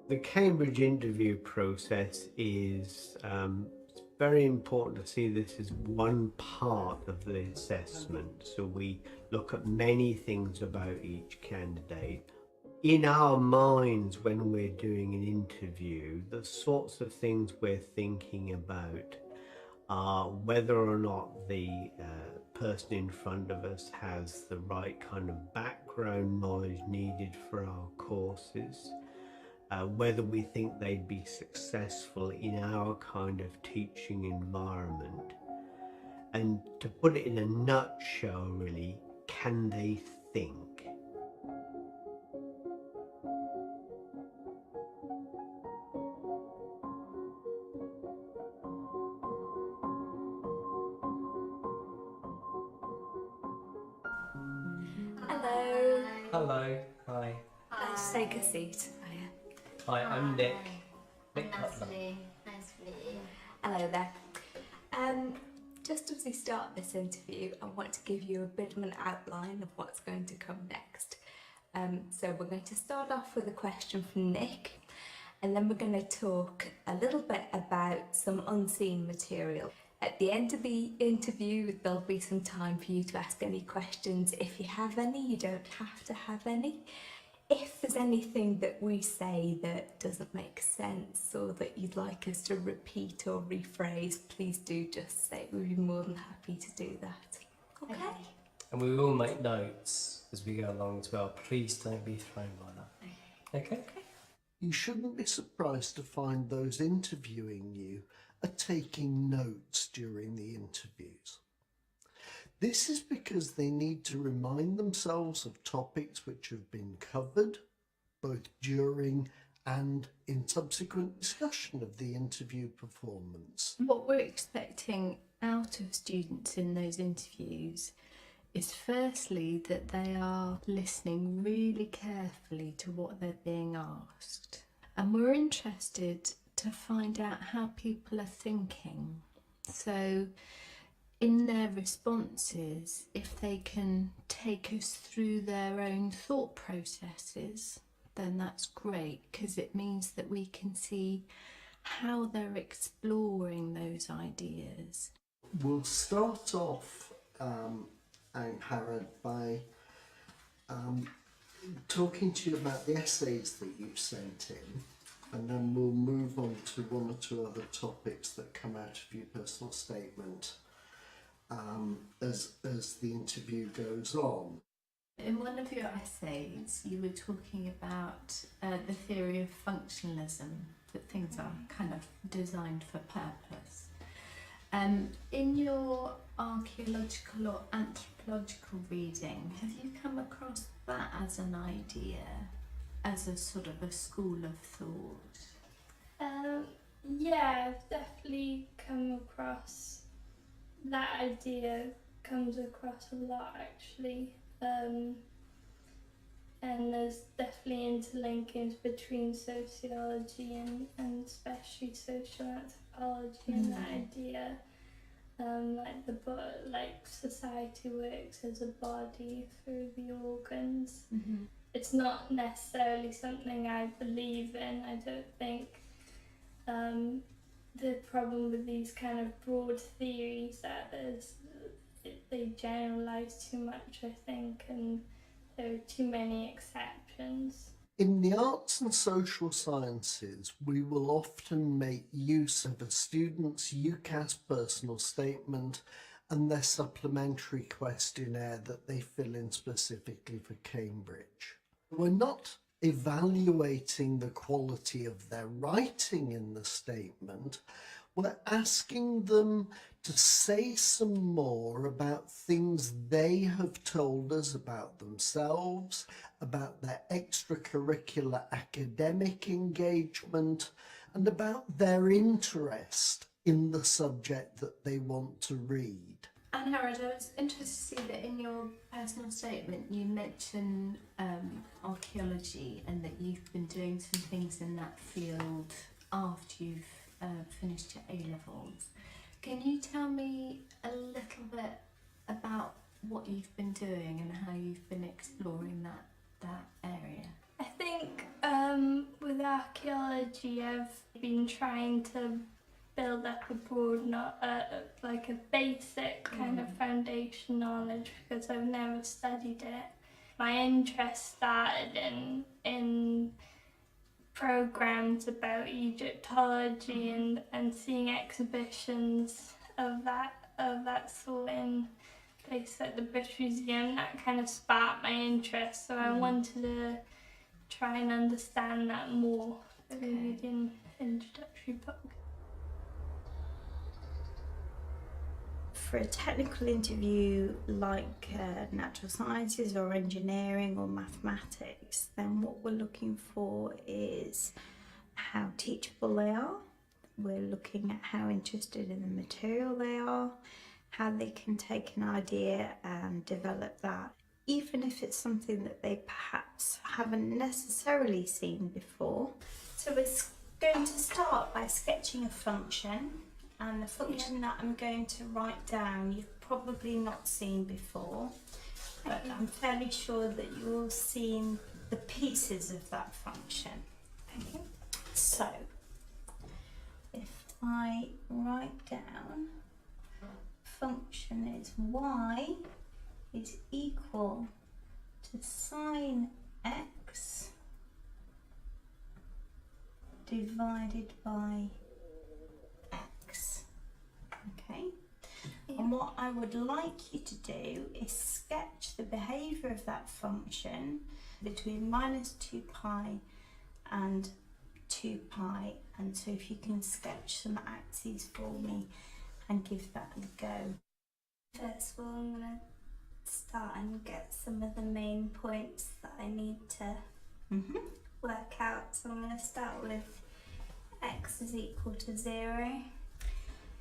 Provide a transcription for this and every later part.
The Cambridge interview process is it's very important to see this as one part of the assessment. So we look at many things about each candidate. In our minds, when we're doing an interview, the sorts of things we're thinking about are whether or not the person in front of us has the right kind of background knowledge needed for our courses, whether we think they'd be successful in our kind of teaching environment, and to put it in a nutshell, really, can they think? Hello. Hello. Hi. Let's take a seat. Hiya. Hi, I'm Nick. Nick Nice Cutler. to meet you. Nice to meet you. Hello there. Just as we start this interview, I want to give you a bit of an outline of what's going to come next. So we're going to start off with a question from Nick, and then we're going to talk a little bit about some unseen material. At the end of the interview, there'll be some time for you to ask any questions. If you have any, you don't have to have any. If there's anything that we say that doesn't make sense or that you'd like us to repeat or rephrase, please do just say. We'd be more than happy to do that. Okay? And we will make notes as we go along as well. Please don't be thrown by that. Okay? You shouldn't be surprised to find those interviewing you are taking notes during the interviews. This is because they need to remind themselves of topics which have been covered, both during and in subsequent discussion of the interview performance. What we're expecting out of students in those interviews is firstly that they are listening really carefully to what they're being asked. And we're interested to find out how people are thinking. So in their responses, if they can take us through their own thought processes, then that's great, because it means that we can see how they're exploring those ideas. We'll start off, Harrod, by talking to you about the essays that you've sent in, and then we'll move on to one or two other topics that come out of your personal statement as the interview goes on. In one of your essays, you were talking about the theory of functionalism, that things are kind of designed for purpose. In your archaeological or anthropological reading, have you come across that as an idea, as a sort of a school of thought? Yeah, I've definitely come across that idea, comes across a lot actually. And there's definitely interlinkings between sociology and especially social anthropology and that idea. Like society works as a body through the organs. Mm-hmm. It's not necessarily something I believe in. I don't think the problem with these kind of broad theories that they generalize too much, I think, and there are too many exceptions. In the arts and social sciences, we will often make use of a student's UCAS personal statement and their supplementary questionnaire that they fill in specifically for Cambridge. We're not evaluating the quality of their writing in the statement. We're asking them to say some more about things they have told us about themselves, about their extracurricular academic engagement, and about their interest in the subject that they want to read. And Harrod, I was interested to see that in your personal statement you mention archaeology and that you've been doing some things in that field after you've finished your A-levels. Can you tell me a little bit about what you've been doing and how you've been exploring that area? I think with archaeology, I've been trying to build up a broad, like a basic kind of foundation knowledge, because I've never studied it. My interest started in programs about Egyptology and seeing exhibitions of that sort in places like the British Museum. That kind of sparked my interest, so I wanted to try and understand that more in the introductory book. For a technical interview like natural sciences or engineering or mathematics, then what we're looking for is how teachable they are. We're looking at how interested in the material they are, how they can take an idea and develop that, even if it's something that they perhaps haven't necessarily seen before. So we're going to start by sketching a function. And the function that I'm going to write down, you've probably not seen before, but I'm fairly sure that you've all seen the pieces of that function. Okay. So, if I write down, function is y is equal to sine x divided by okay, and what I would like you to do is sketch the behaviour of that function between minus 2 pi and 2 pi, and so if you can sketch some axes for me and give that a go. First of all, I'm going to start and get some of the main points that I need to work out. So I'm going to start with x is equal to 0.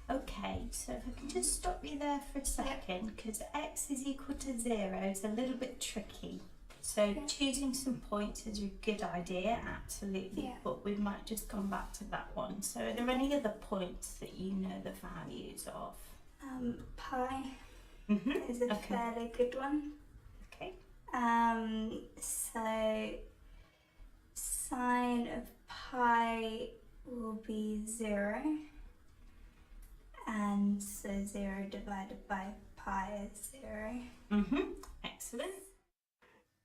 Okay, so if I can just stop you there for a second, because x is equal to 0 is a little bit tricky. So choosing some points is a good idea, absolutely, but we might just come back to that one. So are there any other points that you know the values of? Pi is a fairly good one. Okay. So sine of pi will be 0. And so 0 divided by pi is 0. Excellent.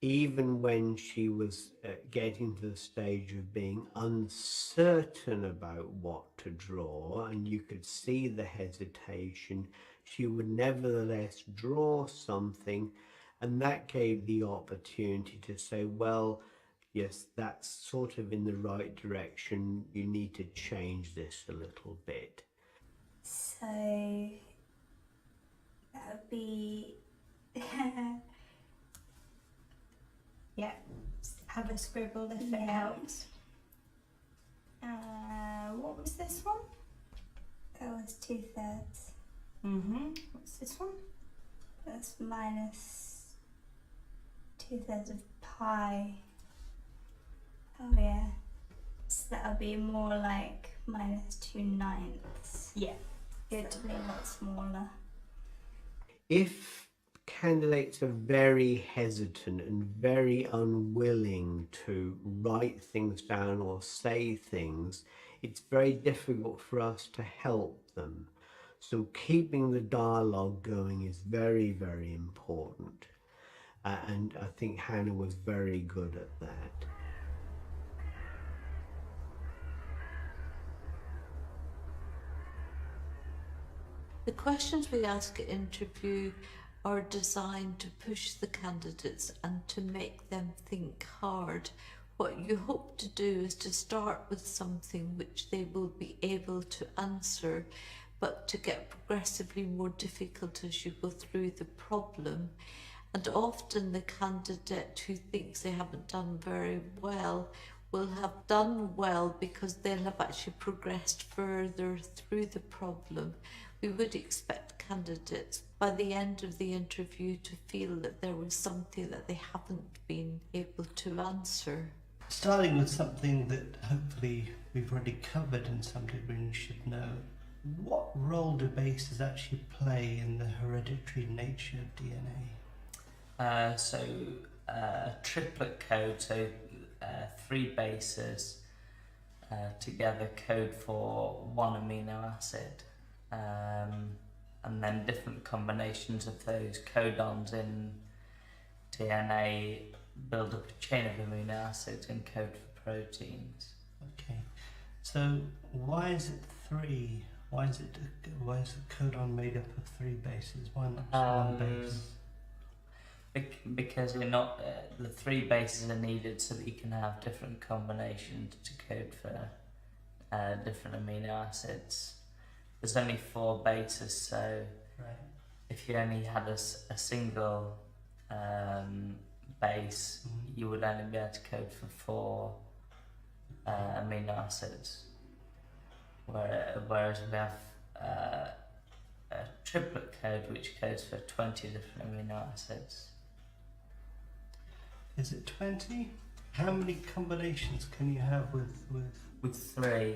Even when she was getting to the stage of being uncertain about what to draw, and you could see the hesitation, she would nevertheless draw something, and that gave the opportunity to say, well, yes, that's sort of in the right direction, you need to change this a little bit. So that would be yeah, have a scribble if it helps. What was this one? That was 2/3. What's this one? That's minus 2/3 of pi. Oh yeah. So that'll be more like minus 2/9. Yeah. Good to be a lot smaller. If candidates are very hesitant and very unwilling to write things down or say things, it's very difficult for us to help them. So keeping the dialogue going is very, very important. And I think Hannah was very good at that. The questions we ask at interview are designed to push the candidates and to make them think hard. What you hope to do is to start with something which they will be able to answer, but to get progressively more difficult as you go through the problem. And often the candidate who thinks they haven't done very well will have done well because they'll have actually progressed further through the problem. We would expect candidates by the end of the interview to feel that there was something that they haven't been able to answer. Starting with something that hopefully we've already covered in some degree and should know, what role do bases actually play in the hereditary nature of DNA? Triplet code, so 3 bases together code for 1 amino acid, and then different combinations of those codons in DNA build up a chain of amino acids and code for proteins. Okay, so why is it 3? Why is the codon made up of 3 bases? Why not just 1 base? Because you're not the 3 bases are needed so that you can have different combinations to code for different amino acids. There's only 4 bases, so if you only had a single base, you would only be able to code for 4 amino acids. Whereas we have a triplet code which codes for 20 different amino acids. Is it 20? How many combinations can you have with 3?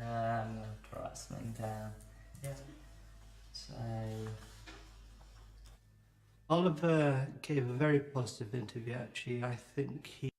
I'm going to write something down. Yeah. So Oliver gave a very positive interview actually. I think he